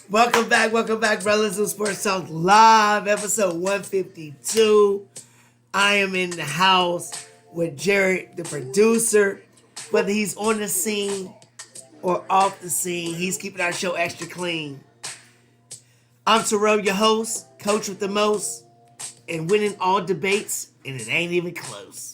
Welcome back, Rellism Sports Talk Live, episode 152. I am in the house with Jared, the producer. Whether he's on the scene or off the scene, he's keeping our show extra clean. I'm Terrell, your host, coach with the most, and winning all debates, and it ain't even close.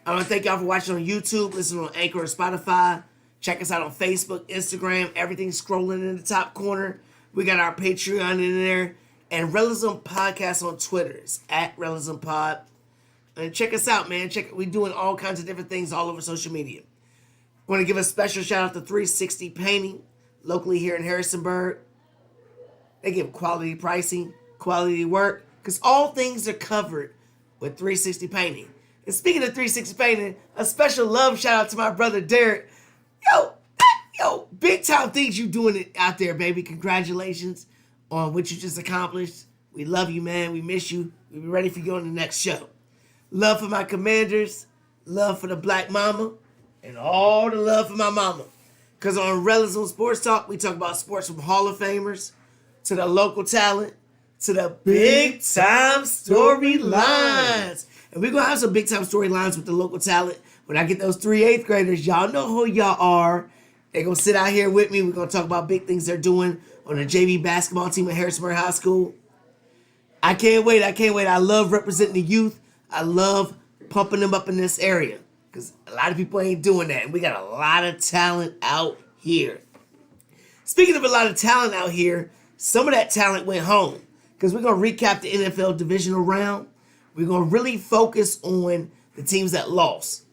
I want to thank y'all for watching on YouTube, listening on Anchor or Spotify. Check us out on Facebook, Instagram, everything's scrolling in the top corner. We got our Patreon in there, and Rellism Podcast on Twitter. It's at Rellism Pod. And check us out, man. We doing all kinds of different things all over social media. I want to give a special shout out to 360 Painting, locally here in Harrisonburg. They give quality pricing, quality work, because all things are covered with 360 Painting. And speaking of 360 Painting, a special love shout out to my brother Derek. Yo, big time things you doing it out there, baby. Congratulations on what you just accomplished. We love you, man. We miss you. We'll be ready for you on the next show. Love for my commanders, love for the black mama, and all the love for my mama. Because on Rellism Sports Talk, we talk about sports from Hall of Famers to the local talent to the big time storylines. And we're going to have some big time storylines with the local talent. When I get those 3 8th graders, y'all know who y'all are. They're going to sit out here with me. We're going to talk about big things they're doing on the JV basketball team at Harrisonburg High School. I can't wait. I love representing the youth. I love pumping them up in this area because a lot of people ain't doing that. And we got a lot of talent out here. Speaking of a lot of talent out here, some of that talent went home because we're going to recap the NFL Divisional Round. We're going to really focus on the teams that lost.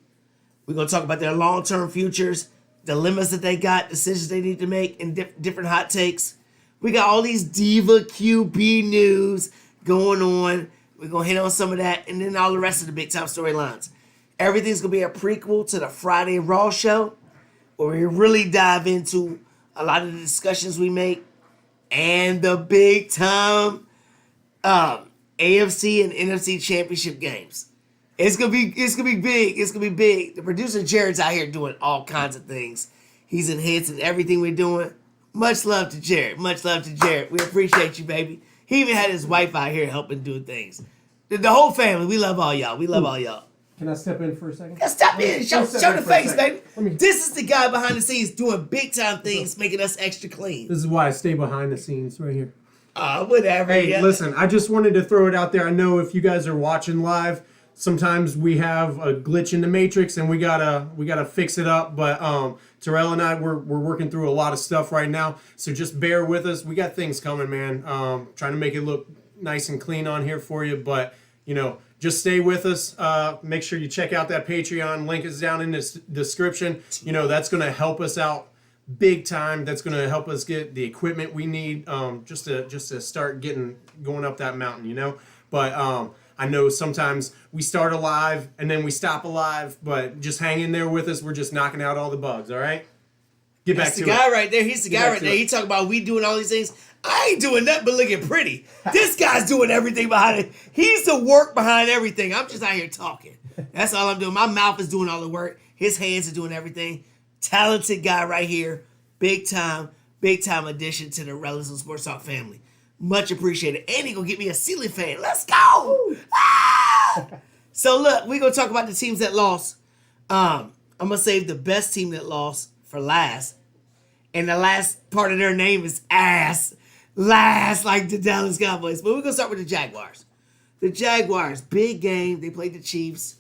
We're going to talk about their long-term futures, dilemmas that they got, decisions they need to make, and different hot takes. We got all these Diva QB news going on. We're going to hit on some of that, and then all the rest of the big-time storylines. Everything's going to be a prequel to the Friday Raw show, where we really dive into a lot of the discussions we make and the big-time AFC and NFC championship games. It's gonna be big. It's gonna be big. The producer Jared's out here doing all kinds of things. He's enhancing everything we're doing. Much love to Jared. We appreciate you, baby. He even had his wife out here helping do things. The whole family. We love all y'all. Can I step in for a second? Yeah, step in. Show the face, baby. This is the guy behind the scenes doing big time things, making us extra clean. This is why I stay behind the scenes right here. Whatever. Hey, yeah. Listen, I just wanted to throw it out there. I know if you guys are watching live, sometimes we have a glitch in the matrix and we gotta fix it up. But Terrell and I we're working through a lot of stuff right now, so just bear with us. We got things coming, man. Trying to make it look nice and clean on here for you, but just stay with us. Make sure you check out that Patreon. Link is down in the description. That's gonna help us out big time. That's gonna help us get the equipment we need just to start going up that mountain. But I know sometimes we start alive and then we stop alive, but just hang in there with us. We're just knocking out all the bugs, all right? Get back to it. That's the guy right there. He's the guy right there. He talking about we doing all these things. I ain't doing nothing but looking pretty. This guy's doing everything behind it. He's the work behind everything. I'm just out here talking. That's all I'm doing. My mouth is doing all the work. His hands are doing everything. Talented guy right here. Big time addition to the Rellism Sports Talk family. Much appreciated. And he gonna get me a ceiling fan. Let's go! Ah! So look, we're gonna talk about the teams that lost. I'm gonna save the best team that lost for last. And the last part of their name is ass. Last, like the Dallas Cowboys. But we're gonna start with the Jaguars. The Jaguars, big game. They played the Chiefs.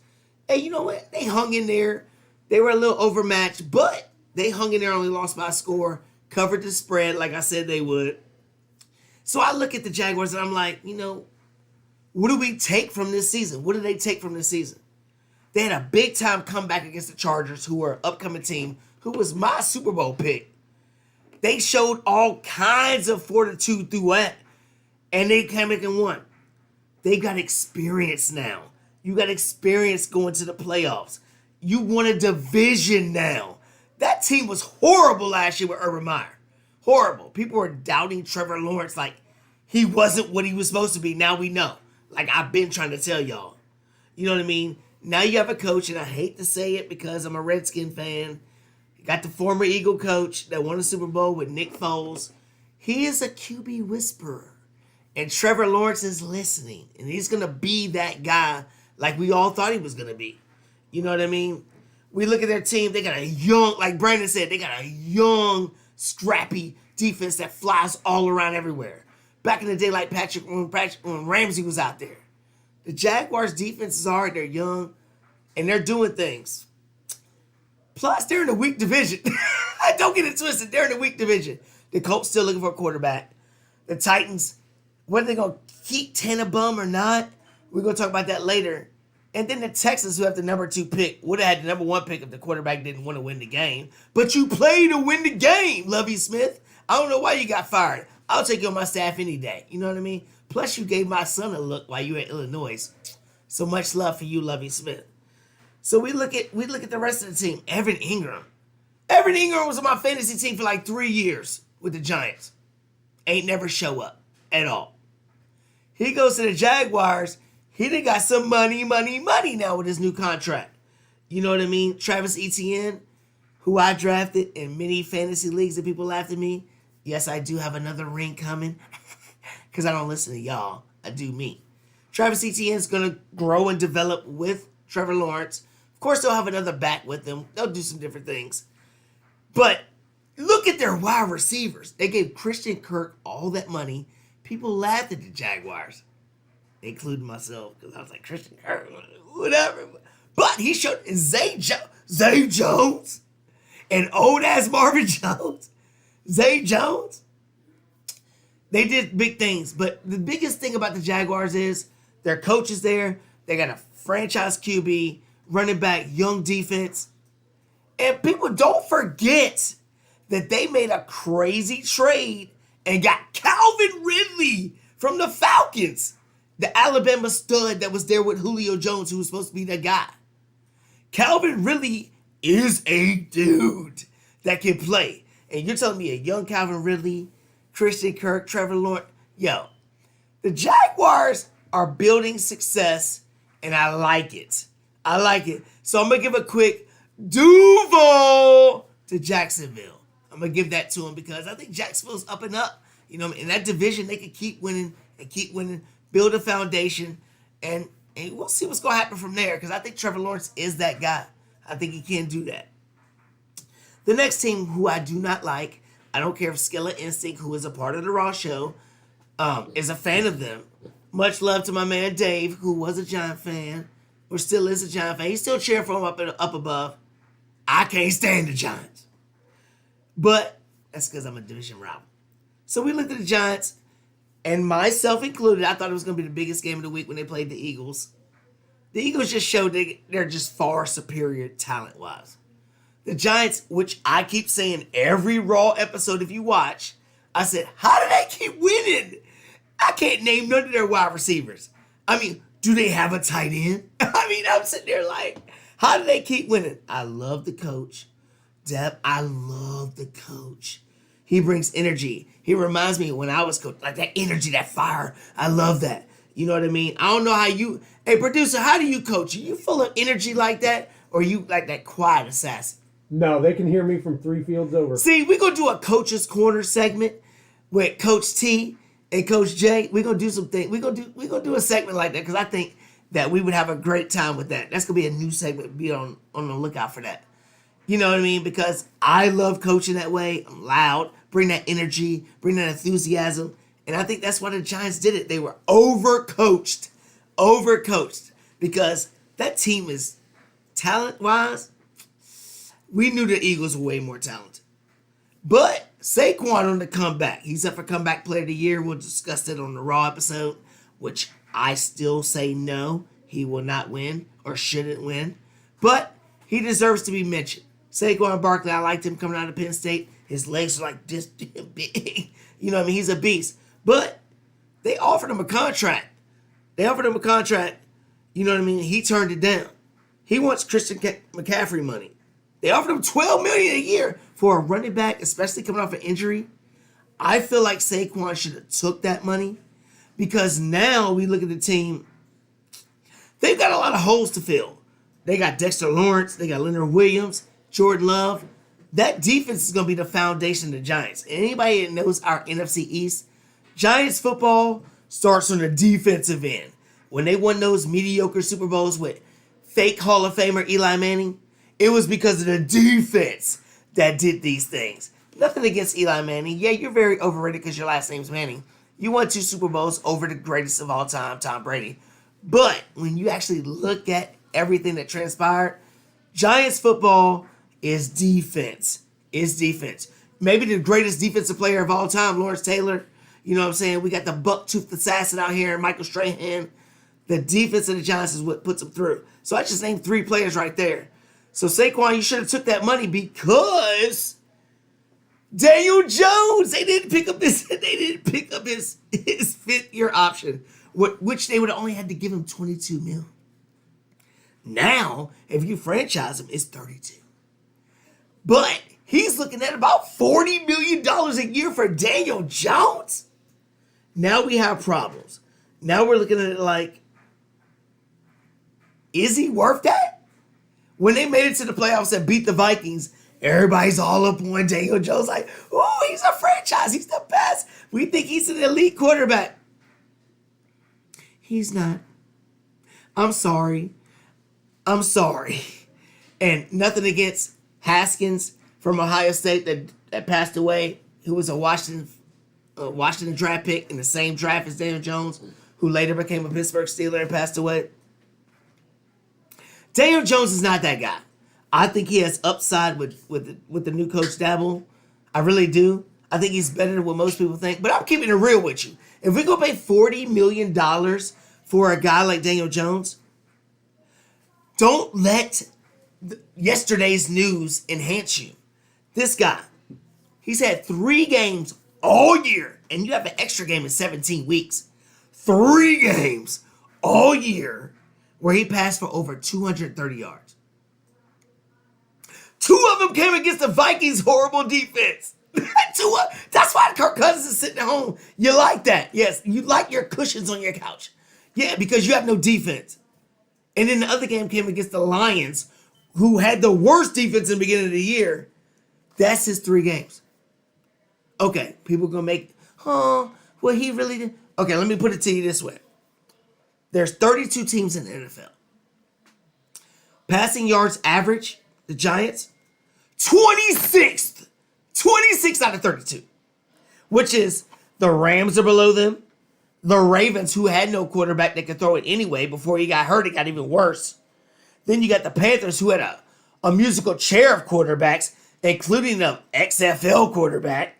Hey, you know what? They hung in there. They were a little overmatched, but they hung in there, only lost by a score, covered the spread like I said they would. So I look at the Jaguars and I'm like, what do we take from this season? What do they take from this season? They had a big time comeback against the Chargers, who are an upcoming team, who was my Super Bowl pick. They showed all kinds of fortitude through that, and they came back and won. They got experience now. You got experience going to the playoffs. You won a division now. That team was horrible last year with Urban Meyer. Horrible. People were doubting Trevor Lawrence like he wasn't what he was supposed to be. Now we know. Like I've been trying to tell y'all. You know what I mean? Now you have a coach, and I hate to say it because I'm a Redskin fan. You got the former Eagle coach that won a Super Bowl with Nick Foles. He is a QB whisperer. And Trevor Lawrence is listening. And he's going to be that guy like we all thought he was going to be. You know what I mean? We look at their team. They got a young, like Brandon said, they got a young, scrappy defense that flies all around everywhere. Back in the day, like when Ramsey was out there. The Jaguars' defense is hard. They're young. And they're doing things. Plus, they're in a weak division. Don't get it twisted. They're in a weak division. The Colts still looking for a quarterback. The Titans, whether they're going to keep Tannenbaum or not, we're going to talk about that later. And then the Texans, who have the number 2 pick, would have had the number 1 pick if the quarterback didn't want to win the game. But you play to win the game, Lovie Smith. I don't know why you got fired. I'll take you on my staff any day. You know what I mean? Plus, you gave my son a look while you were at Illinois. So much love for you, Lovie Smith. So we look at the rest of the team. Evan Ingram. Evan Ingram was on my fantasy team for like 3 years with the Giants. Ain't never show up at all. He goes to the Jaguars. He done got some money now with his new contract. You know what I mean? Travis Etienne, who I drafted in many fantasy leagues that people laughed at me. Yes, I do have another ring coming. Because I don't listen to y'all. I do me. Travis Etienne's going to grow and develop with Trevor Lawrence. Of course, they'll have another back with them. They'll do some different things. But look at their wide receivers. They gave Christian Kirk all that money. People laughed at the Jaguars, including myself, because I was like, Christian Kirk, whatever. But he showed Zay Jones and old-ass Marvin Jones. Zay Jones. They did big things. But the biggest thing about the Jaguars is their coach is there. They got a franchise QB, running back, young defense. And people don't forget that they made a crazy trade and got Calvin Ridley from the Falcons. The Alabama stud that was there with Julio Jones, who was supposed to be the guy. Calvin Ridley is a dude that can play. And you're telling me a young Calvin Ridley, Christian Kirk, Trevor Lawrence. Yo, the Jaguars are building success, and I like it. I like it. So I'm going to give a quick Duval to Jacksonville. I'm going to give that to him because I think Jacksonville's up and up. You know, in that division, they could keep winning and keep winning, build a foundation, and we'll see what's going to happen from there because I think Trevor Lawrence is that guy. I think he can do that. The next team who I do not like, I don't care if Skilla Instinct, who is a part of the Raw show, is a fan of them. Much love to my man Dave, who was a Giant fan, or still is a Giant fan. He's still cheering for him up above. I can't stand the Giants. But that's because I'm a division rival. So we looked at the Giants, and myself included, I thought it was going to be the biggest game of the week when they played the Eagles. The Eagles just showed they're just far superior talent-wise. The Giants, which I keep saying every Raw episode if you watch, I said, how do they keep winning? I can't name none of their wide receivers. I mean, do they have a tight end? I mean, I'm sitting there like, how do they keep winning? I love the coach. Deb, I love the coach. He brings energy. He reminds me of when I was coach, like that energy, that fire. I love that. You know what I mean? I don't know how you, hey, producer, how do you coach? Are you full of energy like that? Or are you like that quiet assassin? No, they can hear me from 3 fields over. See, we're going to do a Coach's Corner segment with Coach T and Coach J. We're going to do some things. We're going to do a segment like that because I think that we would have a great time with that. That's going to be a new segment. Be on the lookout for that. You know what I mean? Because I love coaching that way. I'm loud. Bring that energy. Bring that enthusiasm. And I think that's why the Giants did it. They were overcoached. Overcoached. Because that team is talent-wise. We knew the Eagles were way more talented. But Saquon on the comeback. He's up for comeback player of the year. We'll discuss that on the Raw episode, which I still say no. He will not win or shouldn't win. But he deserves to be mentioned. Saquon Barkley, I liked him coming out of Penn State. His legs are like this big. You know what I mean? He's a beast. But they offered him a contract. You know what I mean? He turned it down. He wants Christian McCaffrey money. They offered him $12 million a year for a running back, especially coming off an injury. I feel like Saquon should have took that money because now we look at the team. They've got a lot of holes to fill. They got Dexter Lawrence. They got Leonard Williams, Jordan Love. That defense is going to be the foundation of the Giants. Anybody that knows our NFC East, Giants football starts on the defensive end. When they won those mediocre Super Bowls with fake Hall of Famer Eli Manning, it was because of the defense that did these things. Nothing against Eli Manning. Yeah, you're very overrated because your last name's Manning. You won 2 Super Bowls over the greatest of all time, Tom Brady. But when you actually look at everything that transpired, Giants football is defense. Is defense. Maybe the greatest defensive player of all time, Lawrence Taylor. You know what I'm saying? We got the buck-toothed assassin out here, Michael Strahan. The defense of the Giants is what puts them through. So I just named 3 players right there. So Saquon, you should have took that money because Daniel Jones. They didn't pick up his 5th-year option, which they would have only had to give him $22 million. Now, if you franchise him, it's $32. But he's looking at about $40 million a year for Daniel Jones. Now we have problems. Now we're looking at it like, is he worth that? When they made it to the playoffs and beat the Vikings, everybody's all up on Daniel Jones like, oh, he's a franchise. He's the best. We think he's an elite quarterback. He's not. I'm sorry. And nothing against Haskins from Ohio State that passed away, who was a Washington draft pick in the same draft as Daniel Jones, who later became a Pittsburgh Steeler and passed away. Daniel Jones is not that guy. I think he has upside with the new coach Dabble. I really do. I think he's better than what most people think. But I'm keeping it real with you. If we're going to pay $40 million for a guy like Daniel Jones, don't let yesterday's news enhance you. This guy, he's had 3 games all year, and you have an extra game in 17 weeks. 3 games all year where he passed for over 230 yards. 2 of them came against the Vikings' horrible defense. That's why Kirk Cousins is sitting at home. You like that. Yes, you like your cushions on your couch. Yeah, because you have no defense. And then the other game came against the Lions, who had the worst defense in the beginning of the year. That's his 3 games. Okay, people going to make, well, he really did. Okay, let me put it to you this way. There's 32 teams in the NFL. Passing yards average, the Giants, 26th. 26 out of 32. Which is the Rams are below them. The Ravens, who had no quarterback that could throw it anyway. Before he got hurt, it got even worse. Then you got the Panthers, who had a musical chair of quarterbacks, including the XFL quarterback.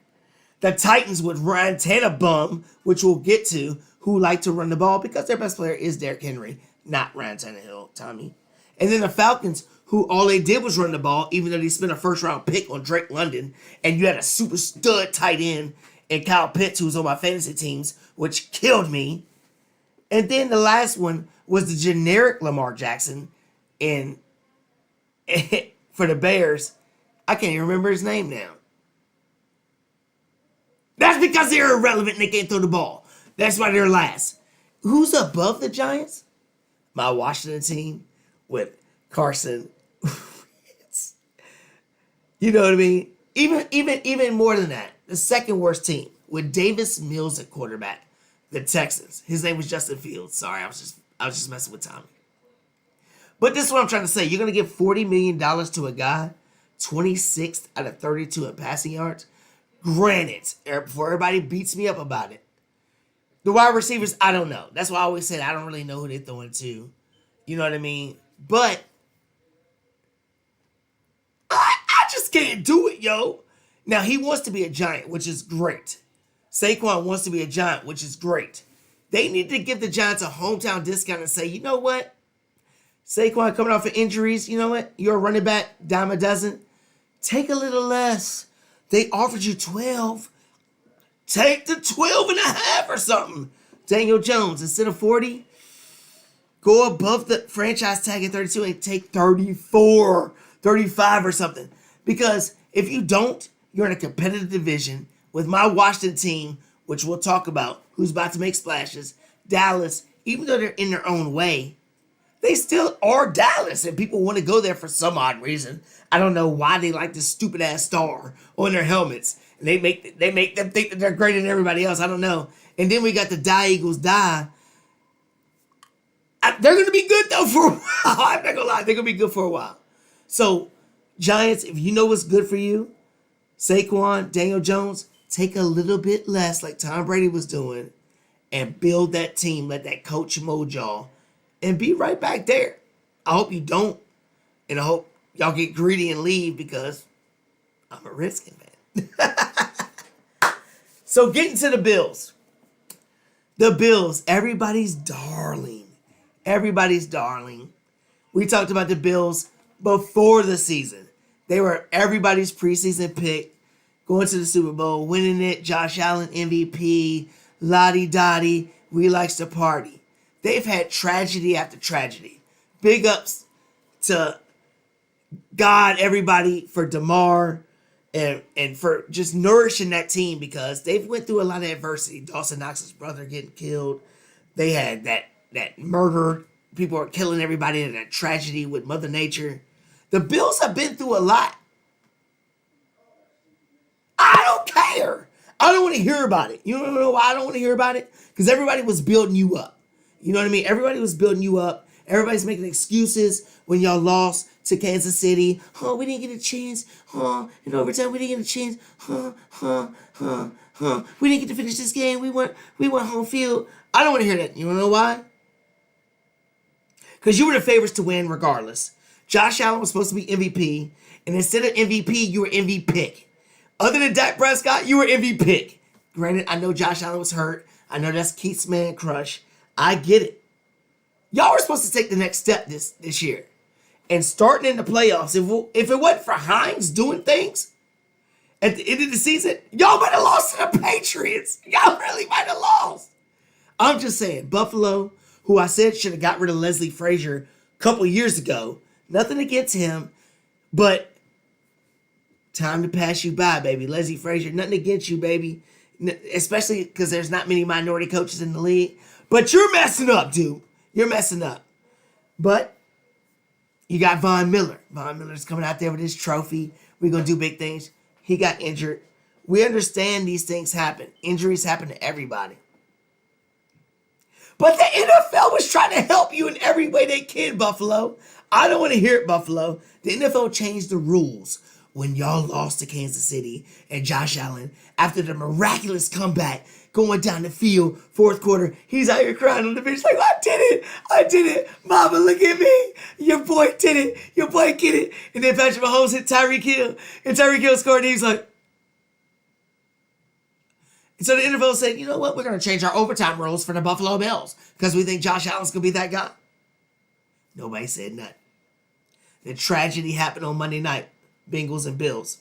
The Titans with Ryan Tannehill, which we'll get to, who like to run the ball because their best player is Derrick Henry, not Ryan Tannehill, Tommy. And then the Falcons, who all they did was run the ball, even though they spent a first-round pick on Drake London, and you had a super stud tight end in Kyle Pitts, who was on my fantasy teams, which killed me. And then the last one was the generic Lamar Jackson for the Bears. I can't even remember his name now. That's because they're irrelevant and they can't throw the ball. That's why they're last. Who's above the Giants? My Washington team with Carson. You know what I mean? Even more than that, the second worst team with Davis Mills at quarterback, the Texans. His name was Justin Fields. Sorry, I was just messing with Tommy. But this is what I'm trying to say. You're gonna give $40 million to a guy, 26th out of 32 in passing yards. Granted, before everybody beats me up about it, the wide receivers, I don't know. That's why I always said I don't really know who they're throwing to. You know what I mean? But I just can't do it, yo. Now, he wants to be a Giant, which is great. Saquon wants to be a Giant, which is great. They need to give the Giants a hometown discount and say, you know what? Saquon coming off of injuries, you know what? You're a running back, dime a dozen. Take a little less. They offered you 12. Take the 12 and a half or something. Daniel Jones, instead of 40, go above the franchise tag at 32 and take 34, 35 or something. Because if you don't, you're in a competitive division with my Washington team, which we'll talk about, who's about to make splashes. Dallas, even though they're in their own way, they still are Dallas, and people want to go there for some odd reason. I don't know why they like this stupid ass star on their helmets. And they make them think that they're greater than everybody else. I don't know. And then we got the Die Eagles Die. They're going to be good though for a while. I'm not going to lie. They're going to be good for a while. So, Giants, if you know what's good for you, Saquon, Daniel Jones, take a little bit less like Tom Brady was doing and build that team. Let that coach mold y'all and be right back there. I hope you don't. And I hope y'all get greedy and leave because I'm a Redskin fan. So getting to the Bills. The Bills, everybody's darling. Everybody's darling. We talked about the Bills before the season. They were everybody's preseason pick, going to the Super Bowl, winning it. Josh Allen MVP, Lottie Dottie, we likes to party. They've had tragedy after tragedy. Big ups to God, everybody, for DeMar and for just nourishing that team because they've went through a lot of adversity. Dawson Knox's brother getting killed. They had that murder. People are killing everybody in that tragedy with Mother Nature. The Bills have been through a lot. I don't care. I don't want to hear about it. You don't know why I don't want to hear about it? Because everybody was building you up. You know what I mean? Everybody was building you up. Everybody's making excuses when y'all lost to Kansas City. Oh, we didn't get a chance. Oh, in overtime, we didn't get a chance. We didn't get to finish this game. We went home field. I don't want to hear that. You want to know why? Because you were the favorites to win regardless. Josh Allen was supposed to be MVP. And instead of MVP, you were MVP. Other than Dak Prescott, you were MVP. Granted, I know Josh Allen was hurt. I know that's Keith's man crush. I get it. Y'all were supposed to take the next step this year. And starting in the playoffs, if it wasn't for Hines doing things at the end of the season, y'all might have lost to the Patriots. Y'all really might have lost. I'm just saying, Buffalo, who I said should have got rid of Leslie Frazier a couple years ago, nothing against him, but time to pass you by, baby. Leslie Frazier, nothing against you, baby. Especially because there's not many minority coaches in the league. But you're messing up, dude. You're messing up. But you got Von Miller. Von Miller's coming out there with his trophy. We're going to do big things. He got injured. We understand these things happen. Injuries happen to everybody. But the NFL was trying to help you in every way they can, Buffalo. I don't want to hear it, Buffalo. The NFL changed the rules when y'all lost to Kansas City and Josh Allen after the miraculous comeback going down the field, fourth quarter. He's out here crying on the bench like, I did it. Mama, look at me. Your boy did it. Your boy get it. And then Patrick Mahomes hit Tyreek Hill. And Tyreek Hill scored and he's like. And so the NFL said, you know what? We're going to change our overtime rules for the Buffalo Bills because we think Josh Allen's going to be that guy. Nobody said nothing. The tragedy happened on Monday night. Bengals and Bills.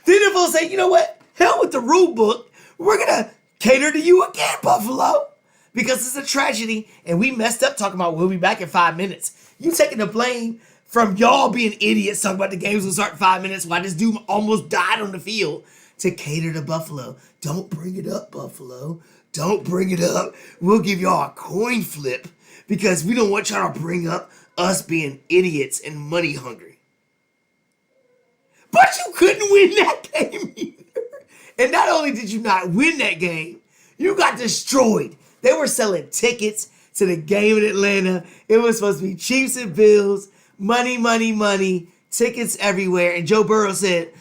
The NFL said, you know what? Hell with the rule book. We're going to cater to you again, Buffalo. Because it's a tragedy. And we messed up talking about we'll be back in 5 minutes. You taking the blame from y'all being idiots talking about the games will start in 5 minutes while this dude almost died on the field to cater to Buffalo. Don't bring it up, Buffalo. Don't bring it up. We'll give y'all a coin flip because we don't want y'all to bring up us being idiots and money hungry. But you couldn't win that game either. And not only did you not win that game, you got destroyed. They were selling tickets to the game in Atlanta. It was supposed to be Chiefs and Bills, money, tickets everywhere. And Joe Burrow said,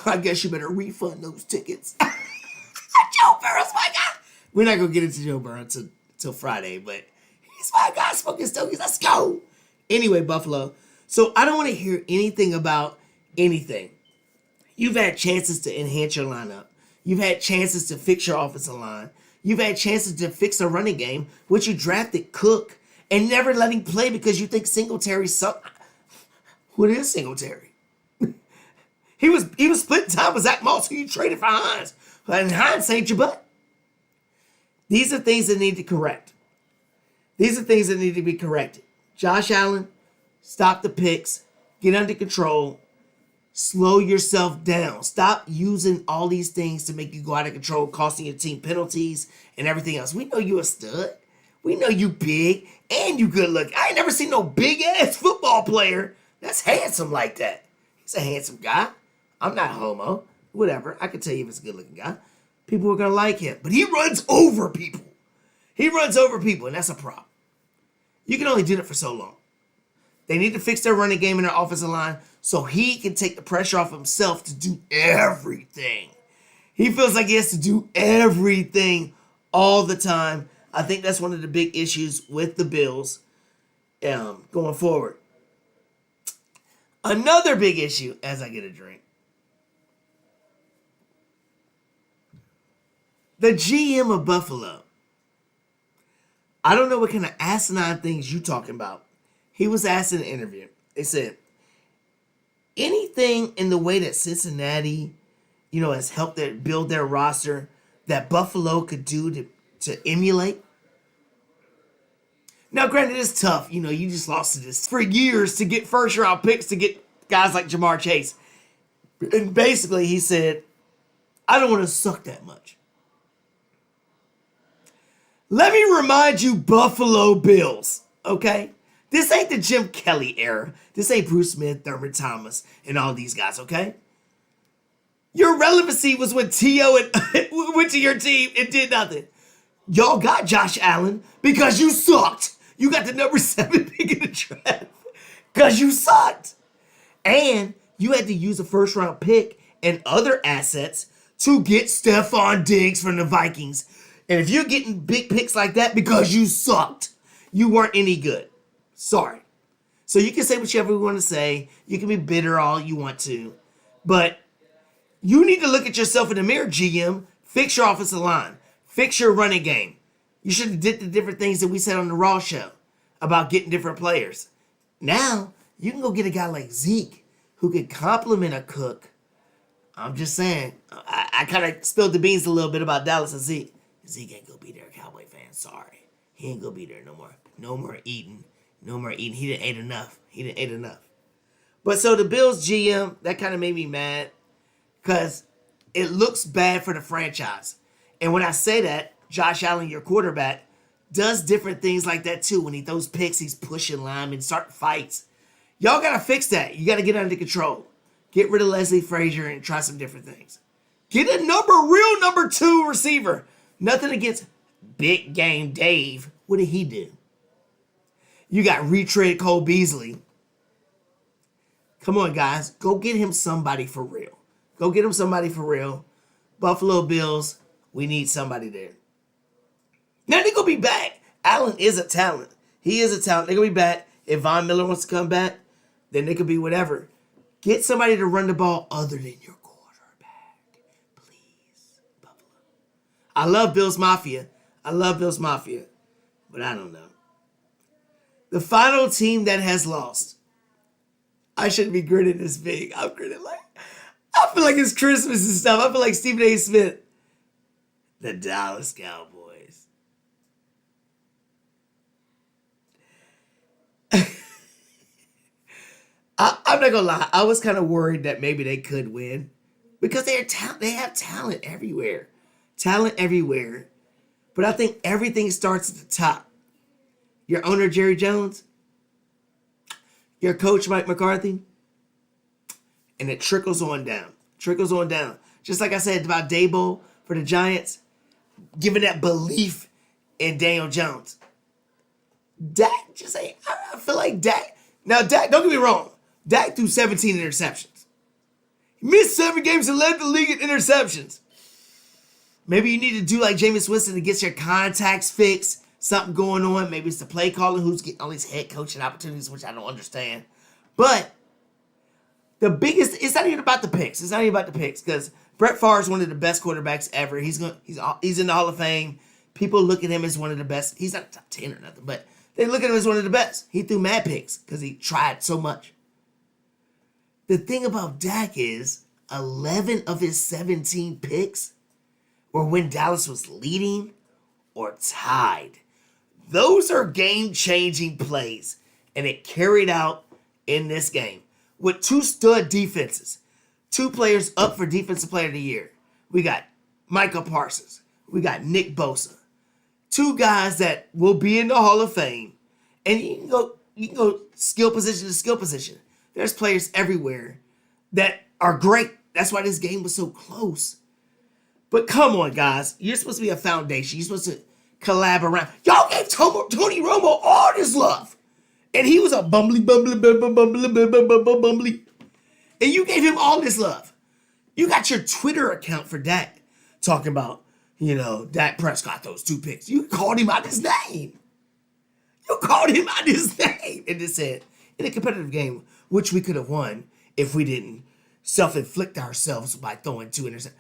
I guess you better refund those tickets. Joe Burrow's my guy. We're not going to get into Joe Burrow until Friday, but he's my guy, smoking stogies. Let's go. Anyway, Buffalo. So I don't want to hear anything about anything. You've had chances to enhance your lineup. You've had chances to fix your offensive line. You've had chances to fix a running game, which you drafted Cook and never let him play because you think Singletary's something. What is Singletary? He was splitting time with Zach Moss, who you traded for Hines. And Hines ain't your butt. These are things that need to correct. These are things that need to be corrected. Josh Allen, stop the picks. Get under control. Slow yourself down. Stop using all these things to make you go out of control, costing your team penalties and everything else. We know you're a stud. We know you big and you good looking. I ain't never seen no big ass football player that's handsome like that. He's a handsome guy. I'm not homo. Whatever. I can tell you if it's a good looking guy. People are going to like him. But he runs over people. He runs over people, and that's a problem. You can only do that for so long. They need to fix their running game in their offensive line so he can take the pressure off himself to do everything. He feels like he has to do everything all the time. I think that's one of the big issues with the Bills going forward. Another big issue, as I get a drink. The GM of Buffalo. I don't know what kind of asinine things you talking about. He was asked in an interview. They said, anything in the way that Cincinnati, has helped build their roster that Buffalo could do to emulate? Now, granted, it's tough. You just lost to this for years to get first-round picks to get guys like Jamar Chase. And basically, he said, I don't want to suck that much. Let me remind you, Buffalo Bills, okay? This ain't the Jim Kelly era. This ain't Bruce Smith, Thurman Thomas, and all these guys, okay? Your relevancy was when T.O. went to your team and did nothing. Y'all got Josh Allen because you sucked. You got the number 7 pick in the draft because you sucked. And you had to use a first-round pick and other assets to get Stephon Diggs from the Vikings. And if you're getting big picks like that because you sucked, you weren't any good. Sorry. So you can say whatever you want to say. You can be bitter all you want to. But you need to look at yourself in the mirror, GM. Fix your offensive line. Fix your running game. You should have did the different things that we said on the Raw show about getting different players. Now, you can go get a guy like Zeke who could complement a Cook. I'm just saying. I kind of spilled the beans a little bit about Dallas and Zeke. Zeke ain't gonna be there, Cowboy fan. Sorry. He ain't gonna be there no more. No more eating. No more eating. He didn't ate enough. But so the Bills GM, that kind of made me mad because it looks bad for the franchise. And when I say that, Josh Allen, your quarterback, does different things like that too. When he throws picks, he's pushing linemen, starting fights. Y'all got to fix that. You got to get under control. Get rid of Leslie Frazier and try some different things. Get a real number 2 receiver. Nothing against Big Game Dave. What did he do? You got retread Cole Beasley. Come on, guys. Go get him somebody for real. Go get him somebody for real. Buffalo Bills, we need somebody there. Now they're going to be back. Allen is a talent. He is a talent. They're going to be back. If Von Miller wants to come back, then they could be whatever. Get somebody to run the ball other than your quarterback. Please, Buffalo. I love Bills Mafia. But I don't know. The final team that has lost. I shouldn't be grinning this big. I'm grinning I feel like it's Christmas and stuff. I feel like Stephen A. Smith. The Dallas Cowboys. I'm not gonna lie. I was kind of worried that maybe they could win because they have talent everywhere. But I think everything starts at the top. Your owner, Jerry Jones. Your coach, Mike McCarthy. And it trickles on down. Just like I said about Daboll for the Giants, giving that belief in Daniel Jones. Dak just ain't. I feel like Dak. Now, Dak, don't get me wrong. Dak threw 17 interceptions. He missed 7 games and led the league in interceptions. Maybe you need to do like Jameis Winston to get your contacts fixed. Something going on. Maybe it's the play calling who's getting all these head coaching opportunities, which I don't understand. But the biggest, it's not even about the picks. Because Brett Favre is one of the best quarterbacks ever. He's in the Hall of Fame. People look at him as one of the best. He's not top 10 or nothing, but they look at him as one of the best. He threw mad picks because he tried so much. The thing about Dak is 11 of his 17 picks were when Dallas was leading or tied. Those are game-changing plays, and it carried out in this game with 2 stud defenses, 2 players up for Defensive Player of the Year. We got Micah Parsons. We got Nick Bosa. two guys that will be in the Hall of Fame, and you can go skill position to skill position. There's players everywhere that are great. That's why this game was so close. But come on, guys. You're supposed to be a foundation. You're supposed to collab around. Y'all gave Tony Romo all this love. And he was a bumbly. And you gave him all this love. You got your Twitter account for Dak talking about, Dak Prescott, those 2 picks. You called him out his name. And just said, in a competitive game, which we could have won if we didn't self-inflict ourselves by throwing 2 interceptions.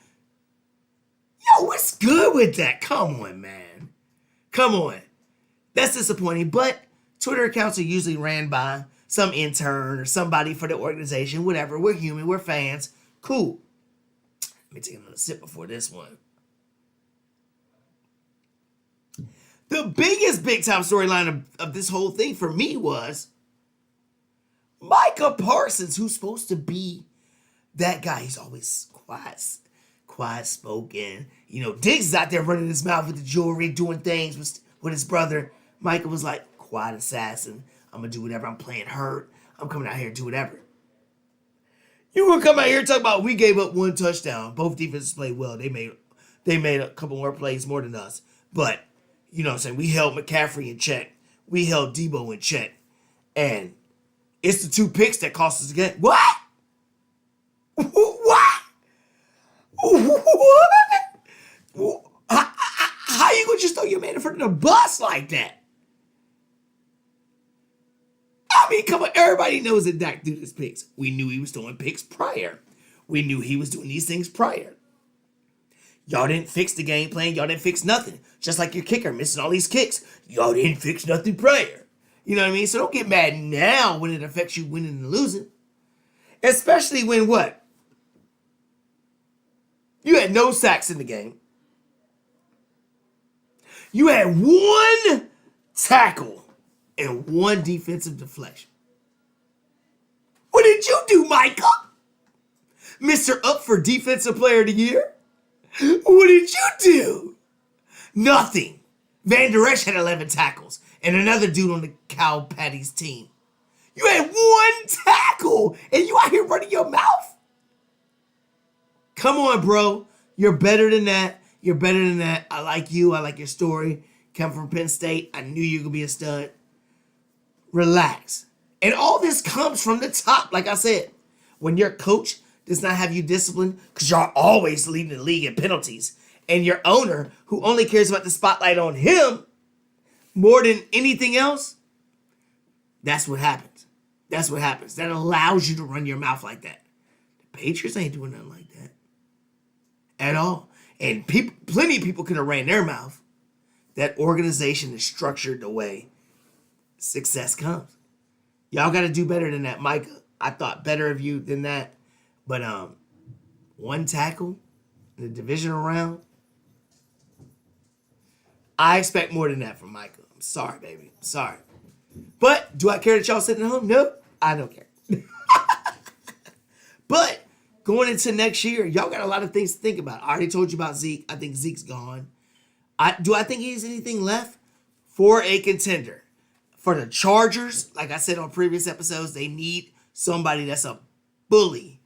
Yo, what's good with that? Come on, man. Come on. That's disappointing, but Twitter accounts are usually ran by some intern or somebody for the organization, whatever. We're human. We're fans. Cool. Let me take another sip before this one. The biggest big-time storyline of this whole thing for me was Micah Parsons, who's supposed to be that guy. He's always quiet spoken. Diggs is out there running his mouth with the jewelry, doing things with his brother. Micah was like, quiet assassin. I'm going to do whatever. I'm playing hurt. I'm coming out here to do whatever. You going to come out here and talk about we gave up 1 touchdown. Both defenses played well. They made a couple more plays more than us. But, you know what I'm saying? We held McCaffrey in check. We held Debo in check. And it's the 2 picks that cost us the game. What? What? How you gonna just throw your man in front of the bus like that? I mean, come on. Everybody knows that Dak threw his picks. We knew he was throwing picks prior. We knew he was doing these things prior. Y'all didn't fix the game plan. Y'all didn't fix nothing. Just like your kicker missing all these kicks. Y'all didn't fix nothing prior. You know what I mean? So don't get mad now when it affects you winning and losing. Especially when what? You had no sacks in the game. You had 1 tackle and 1 defensive deflection. What did you do, Micah? Mr. Up for Defensive Player of the Year? What did you do? Nothing. Van Der Esch had 11 tackles and another dude on the Cow Patties team. You had 1 tackle and you out here running your mouth? Come on, bro. You're better than that. You're better than that. I like you. I like your story. Come from Penn State. I knew you were going to be a stud. Relax. And all this comes from the top, like I said. When your coach does not have you disciplined, because you're always leading the league in penalties, and your owner, who only cares about the spotlight on him more than anything else, that's what happens. That's what happens. That allows you to run your mouth like that. The Patriots ain't doing nothing like that at all. And plenty of people could have ran their mouth. That organization is structured the way success comes. Y'all got to do better than that, Micah. I thought better of you than that. But 1 tackle in the divisional round, I expect more than that from Micah. I'm sorry, baby. I'm sorry. But do I care that y'all sitting at home? Nope. I don't care. But going into next year, y'all got a lot of things to think about. I already told you about Zeke. I think Zeke's gone. Do I think he has anything left for a contender? For the Chargers, like I said on previous episodes, they need somebody that's a bully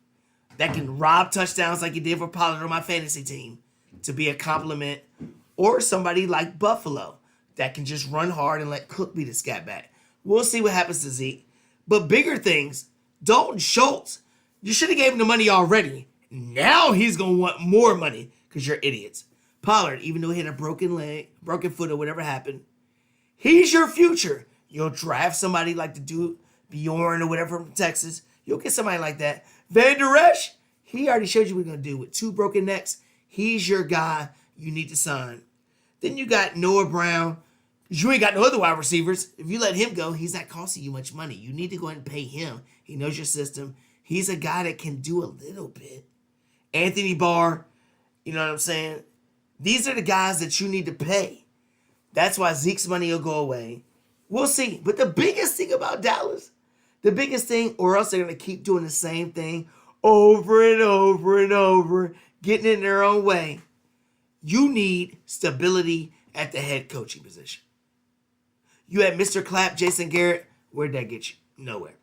that can rob touchdowns like he did for Pollard on my fantasy team to be a compliment. Or somebody like Buffalo that can just run hard and let Cook be the scat back. We'll see what happens to Zeke. But bigger things, Dalton Schultz, you should have gave him the money already. Now he's going to want more money because you're idiots. Pollard, even though he had a broken leg, broken foot or whatever happened, he's your future. You'll draft somebody like the dude Bjorn or whatever from Texas. You'll get somebody like that. Van Der Esch, he already showed you what he's going to do with 2 broken necks. He's your guy you need to sign. Then you got Noah Brown. You ain't got no other wide receivers. If you let him go, he's not costing you much money. You need to go ahead and pay him. He knows your system. He's a guy that can do a little bit. Anthony Barr, you know what I'm saying? These are the guys that you need to pay. That's why Zeke's money will go away. We'll see. But the biggest thing about Dallas, the biggest thing, or else they're going to keep doing the same thing over and over and over, getting in their own way. You need stability at the head coaching position. You had Mr. Clapp, Jason Garrett. Where'd that get you? Nowhere.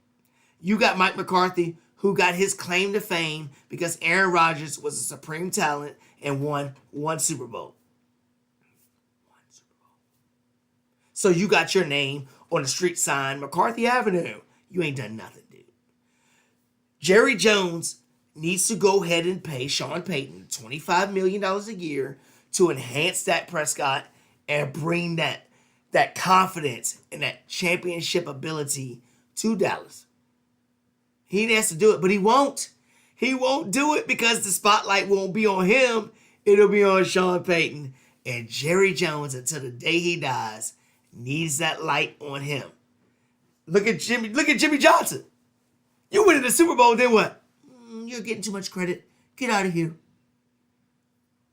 You got Mike McCarthy, who got his claim to fame because Aaron Rodgers was a supreme talent and won one Super Bowl. So you got your name on the street sign, McCarthy Avenue. You ain't done nothing, dude. Jerry Jones needs to go ahead and pay Sean Payton $25 million a year to enhance Dak Prescott and bring that confidence and that championship ability to Dallas. He has to do it, but he won't. He won't do it because the spotlight won't be on him. It'll be on Sean Payton. And Jerry Jones, until the day he dies, needs that light on him. Look at Jimmy Johnson. You win the Super Bowl, then what? You're getting too much credit. Get out of here.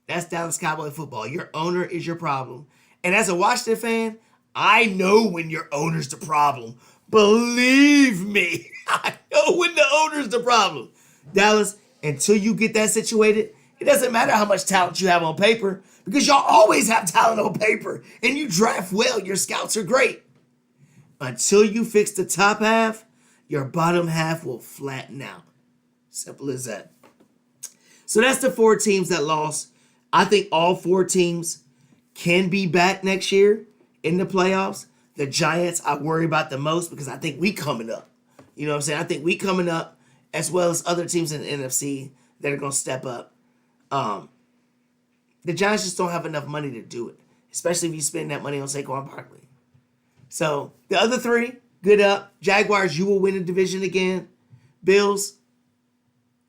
That's Dallas Cowboy football. Your owner is your problem. And as a Washington fan, I know when your owner's the problem. Believe me, I know when the owner's the problem. Dallas, until you get that situated, it doesn't matter how much talent you have on paper because y'all always have talent on paper and you draft well. Your scouts are great. Until you fix the top half, your bottom half will flatten out. Simple as that. So that's the 4 teams that lost. I think all 4 teams can be back next year in the playoffs. The Giants I worry about the most because I think we coming up. You know what I'm saying? I think we coming up as well as other teams in the NFC that are going to step up. The Giants just don't have enough money to do it, especially if you spend that money on Saquon Barkley. So the other 3, good up. Jaguars, you will win the division again. Bills,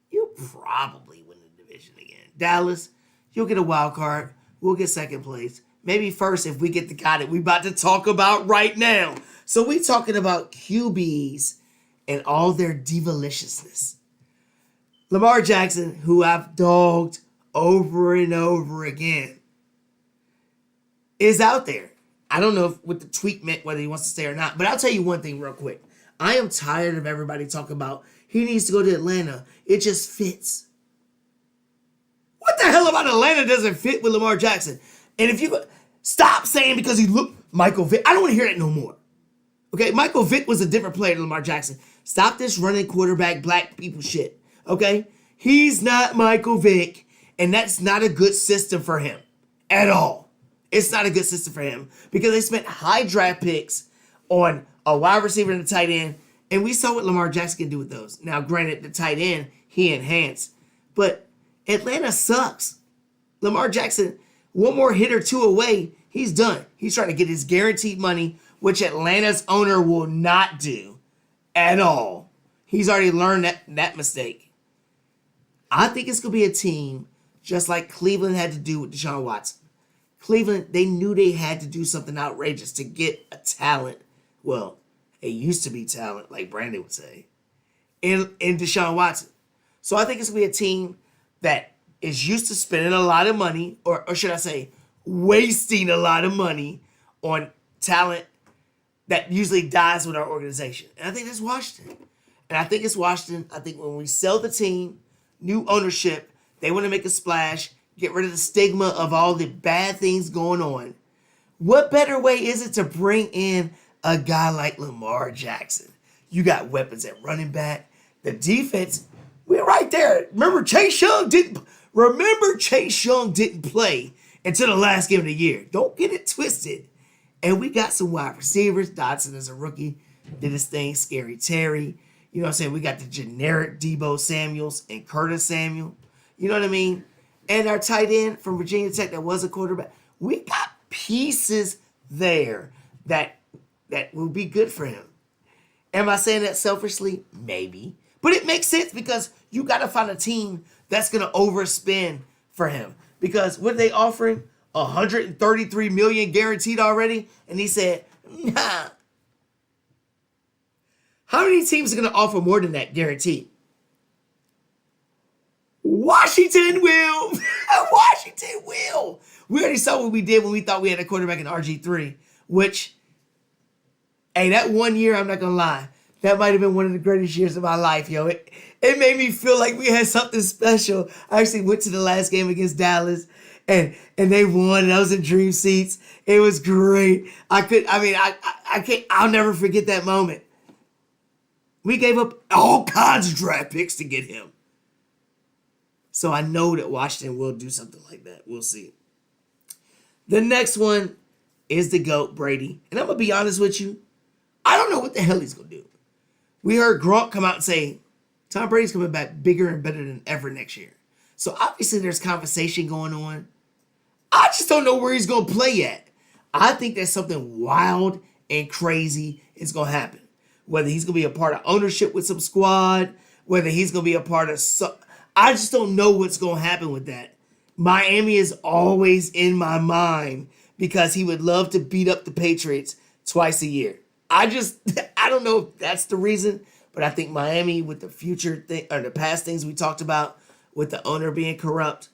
you'll probably win the division again. Dallas, you'll get a wild card. We'll get second place. Maybe first if we get the guy that we about to talk about right now. So we talking about QBs and all their divaliciousness. Lamar Jackson, who I've dogged over and over again, is out there. I don't know what the tweet meant, whether he wants to stay or not. But I'll tell you one thing real quick. I am tired of everybody talking about he needs to go to Atlanta. It just fits. What the hell about Atlanta doesn't fit with Lamar Jackson? And if you stop saying because he looked Michael Vick, I don't want to hear that no more. Okay, Michael Vick was a different player than Lamar Jackson. Stop this running quarterback black people shit. Okay, he's not Michael Vick, and that's not a good system for him at all. It's not a good system for him because they spent high draft picks on a wide receiver and a tight end, and we saw what Lamar Jackson can do with those. Now, granted, the tight end he enhanced, but Atlanta sucks. Lamar Jackson, one more hit or 2 away, he's done. He's trying to get his guaranteed money, which Atlanta's owner will not do at all. He's already learned that mistake. I think it's going to be a team just like Cleveland had to do with Deshaun Watson. Cleveland, they knew they had to do something outrageous to get a talent. Well, it used to be talent, like Brandon would say, in Deshaun Watson. So I think it's going to be a team that is used to spending a lot of money, or should I say, wasting a lot of money on talent that usually dies with our organization. And I think that's Washington. And I think it's Washington. I think when we sell the team, new ownership, they want to make a splash, get rid of the stigma of all the bad things going on. What better way is it to bring in a guy like Lamar Jackson? You got weapons at running back. The defense, we're right there. Remember Chase Young didn't play until the last game of the year. Don't get it twisted. And we got some wide receivers. Dotson is a rookie. Did his thing. Scary Terry. You know what I'm saying? We got the generic Debo Samuels and Curtis Samuel. You know what I mean? And our tight end from Virginia Tech that was a quarterback. We got pieces there that will be good for him. Am I saying that selfishly? Maybe. But it makes sense because you got to find a team that's going to overspend for him. Because what are they offering? $133 million guaranteed already? And he said, nah. How many teams are going to offer more than that guaranteed? Washington will. Washington will. We already saw what we did when we thought we had a quarterback in RG3, which, hey, that one year, I'm not going to lie, that might have been one of the greatest years of my life, yo. It made me feel like we had something special. I actually went to the last game against Dallas, and they won, and I was in dream seats. It was great. I can't. I'll never forget that moment. We gave up all kinds of draft picks to get him. So I know that Washington will do something like that. We'll see. The next one is the GOAT, Brady. And I'm going to be honest with you. I don't know what the hell he's going to do. We heard Gronk come out and say, Tom Brady's coming back bigger and better than ever next year. So obviously there's conversation going on. I just don't know where he's going to play at. I think that something wild and crazy is going to happen. Whether he's going to be a part of ownership with some squad, whether he's going to be a part of I just don't know what's going to happen with that. Miami is always in my mind because he would love to beat up the Patriots twice a year. I don't know if that's the reason, but I think Miami with the future thing or the past things we talked about with the owner being corrupt,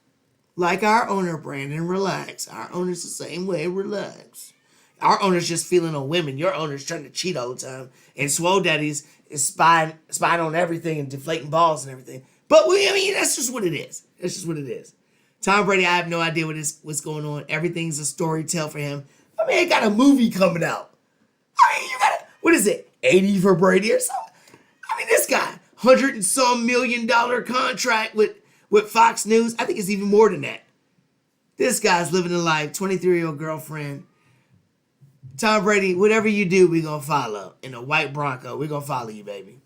like our owner, Brandon, relax. Our owner's the same way, relax. Our owner's just feeling on women. Your owner's trying to cheat all the time. And Swole Daddy's is spying on everything and deflating balls and everything. But, that's just what it is. That's just what it is. Tom Brady, I have no idea what's going on. Everything's a story tell for him. He got a movie coming out. You got, what is it, 80 for Brady or something? This guy, $100 and some million contract with Fox News. I think it's even more than that. This guy's living a life, 23-year-old girlfriend. Tom Brady, whatever you do, we're going to follow. In a white Bronco, we're going to follow you, baby.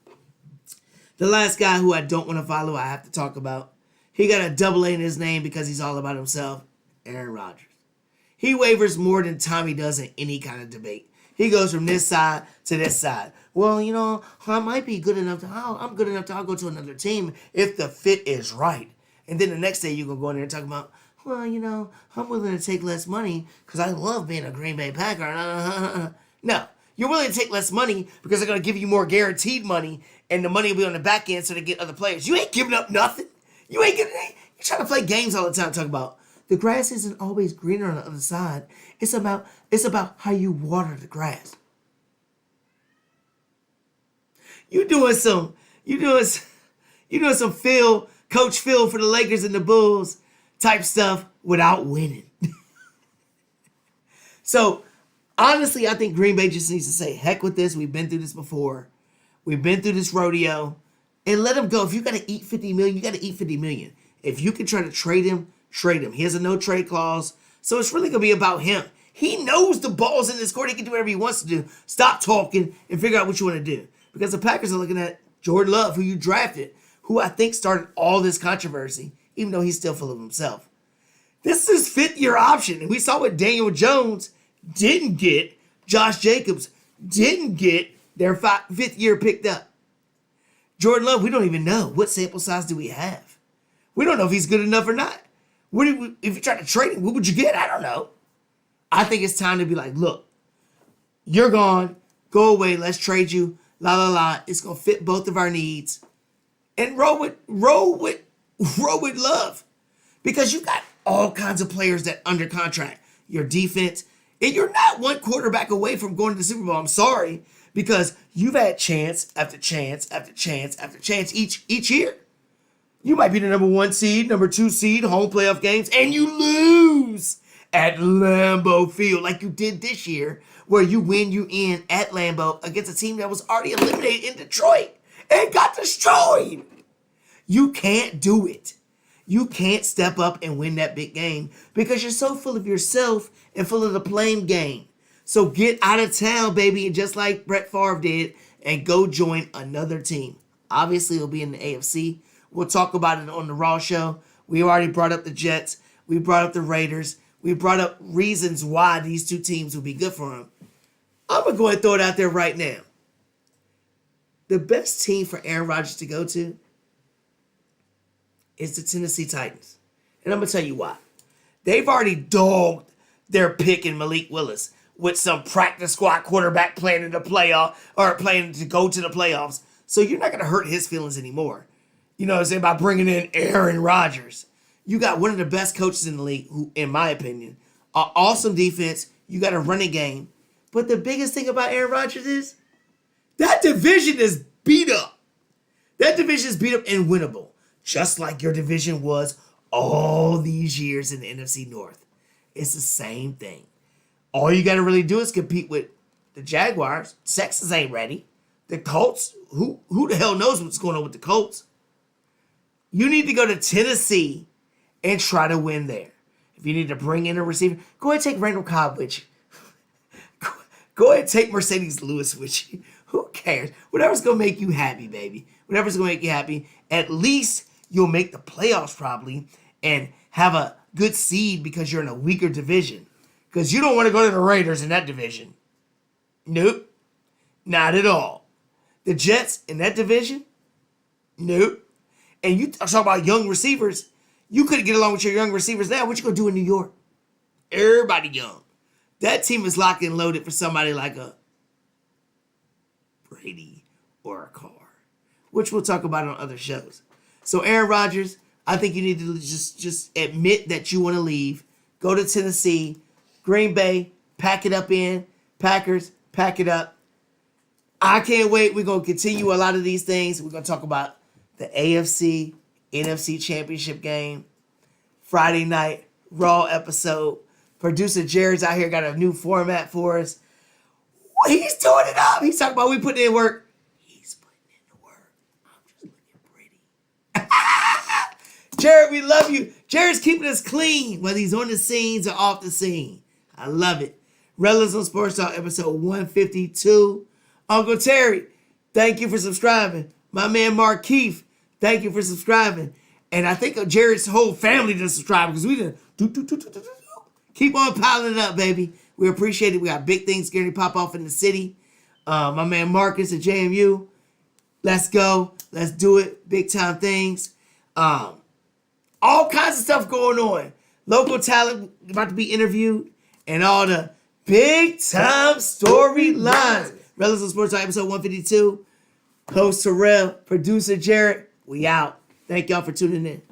The last guy who I don't want to follow, I have to talk about. He got a double A in his name because he's all about himself. Aaron Rodgers. He wavers more than Tommy does in any kind of debate. He goes from this side to this side. Well, I might be good enough I'm good enough I'll go to another team if the fit is right. And then the next day you're going to go in there and talk about, I'm willing to take less money because I love being a Green Bay Packer. No, you're willing to take less money because they're going to give you more guaranteed money and the money will be on the back end so they get other players. You ain't giving up nothing. You're trying to play games all the time, talk about the grass isn't always greener on the other side. It's about how you water the grass. You doing some Coach Phil for the Lakers and the Bulls type stuff without winning. So, honestly, I think Green Bay just needs to say, heck with this. We've been through this before. We've been through this rodeo. And let him go. If you got to eat $50 million, you got to eat $50 million. If you can try to trade him, trade him. He has a no-trade clause. So it's really going to be about him. He knows the ball's in this court. He can do whatever he wants to do. Stop talking and figure out what you want to do. Because the Packers are looking at Jordan Love, who you drafted, who I think started all this controversy, even though he's still full of himself. This is his fifth-year option. And we saw what Daniel Jones didn't get. Josh Jacobs didn't get their fifth year picked up. Jordan Love, we don't even know. What sample size do we have? We don't know if he's good enough or not. If you try to trade him, what would you get? I don't know. I think it's time to be like, look, you're gone. Go away. Let's trade you. La, la, la. It's going to fit both of our needs. And roll with Love. Because you got all kinds of players that under contract. Your defense. And you're not one quarterback away from going to the Super Bowl. I'm sorry. Because you've had chance after chance after chance after chance each year. You might be the number 1 seed, number 2 seed, home playoff games, and you lose at Lambeau Field like you did this year, where you in at Lambeau against a team that was already eliminated in Detroit and got destroyed. You can't do it. You can't step up and win that big game because you're so full of yourself and full of the blame game. So get out of town, baby, and just like Brett Favre did, and go join another team. Obviously, it'll be in the AFC. We'll talk about it on the Raw show. We already brought up the Jets. We brought up the Raiders. We brought up reasons why these two teams would be good for him. I'm going to go ahead and throw it out there right now. The best team for Aaron Rodgers to go to is the Tennessee Titans. And I'm going to tell you why. They've already dogged their pick in Malik Willis with some practice squad quarterback playing in the playoff or playing to go to the playoffs. So you're not going to hurt his feelings anymore. You know what I'm saying? By bringing in Aaron Rodgers. You got one of the best coaches in the league, who, in my opinion, an awesome defense. You got a running game. But the biggest thing about Aaron Rodgers is that division is beat up. That division is beat up and winnable, just like your division was all these years in the NFC North. It's the same thing. All you got to really do is compete with the Jaguars. Texans ain't ready. The Colts, who the hell knows what's going on with the Colts? You need to go to Tennessee and try to win there. If you need to bring in a receiver, go ahead and take Randall Cobb with you. Go ahead and take Mercedes Lewis with you. Who cares? Whatever's going to make you happy, baby. Whatever's going to make you happy. At least you'll make the playoffs probably and have a good seed because you're in a weaker division. Because you don't want to go to the Raiders in that division. Nope. Not at all. The Jets in that division? Nope. And you talk about young receivers. You couldn't get along with your young receivers now. What you going to do in New York? Everybody young. That team is locked and loaded for somebody like a Brady or a Carr, which we'll talk about on other shows. So Aaron Rodgers, I think you need to just admit that you want to leave. Go to Tennessee, Green Bay, pack it up in. Packers, pack it up. I can't wait. We're going to continue a lot of these things. We're going to talk about the AFC, NFC championship game, Friday night, Raw episode. Producer Jared's out here got a new format for us. He's doing it up. He's talking about we putting in work. He's putting in the work. I'm just looking pretty. Jared, we love you. Jared's keeping us clean, whether he's on the scenes or off the scene. I love it. Rellism Sports Talk, episode 152. Uncle Terry, thank you for subscribing. My man Mark Keefe, thank you for subscribing. And I think Jared's whole family just subscribed because we did. Keep on piling it up, baby. We appreciate it. We got big things getting to pop off in the city. My man Marcus at JMU. Let's go. Let's do it. Big time things. All kinds of stuff going on. Local talent about to be interviewed. And all the big time storylines. Rellism Sports Talk, episode 152. Host Terrell, producer Jared. We out. Thank y'all for tuning in.